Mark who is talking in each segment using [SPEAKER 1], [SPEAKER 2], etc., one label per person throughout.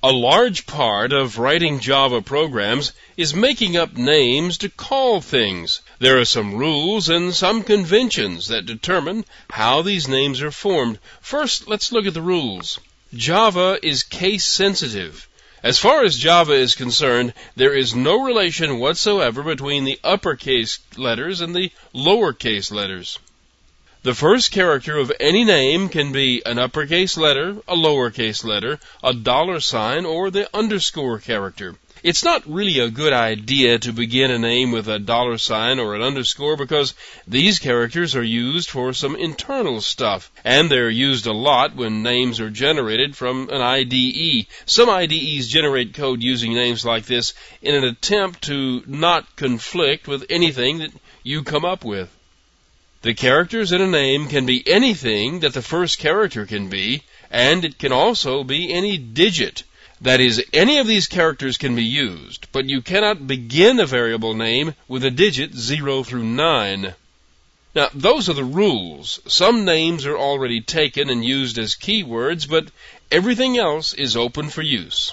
[SPEAKER 1] A large part of writing Java programs is making up names to call things. There are some rules and some conventions that determine how these names are formed. First, let's look at the rules. Java is case sensitive. As far as Java is concerned, there is no relation whatsoever between the uppercase letters and the lowercase letters. The first character of any name can be an uppercase letter, a lowercase letter, a $sign, or the underscore character. It's not really a good idea to begin a name with a $sign or an underscore because these characters are used for some internal stuff, and they're used a lot when names are generated from an IDE. Some IDEs generate code using names like this in an attempt to not conflict with anything that you come up with. The characters in a name can be anything that the first character can be, and it can also be any digit. That is, any of these characters can be used, but you cannot begin a variable name with a digit 0 through 9. Now, those are the rules. Some names are already taken and used as keywords, but everything else is open for use.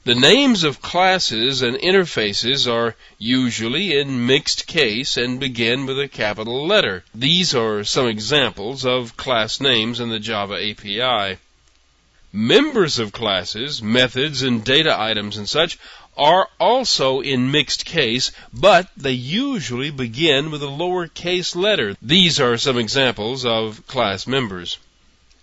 [SPEAKER 1] The names of classes and interfaces are usually in mixed case and begin with a capital letter. These are some examples of class names in the Java API. Members of classes, methods, and data items and such are also in mixed case, but they usually begin with a lowercase letter. These are some examples of class members.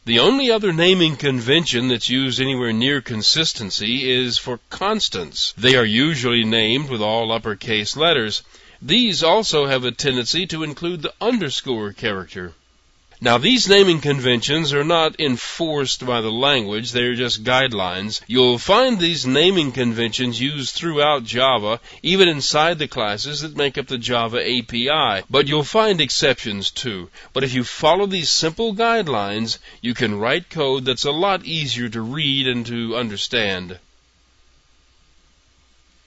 [SPEAKER 1] The only other naming convention that's used anywhere near consistency is for constants. They are usually named with all uppercase letters. These also have a tendency to include the underscore character. Now, these naming conventions are not enforced by the language, they're just guidelines. You'll find these naming conventions used throughout Java, even inside the classes that make up the Java API. But you'll find exceptions too. But if you follow these simple guidelines, you can write code that's a lot easier to read and to understand.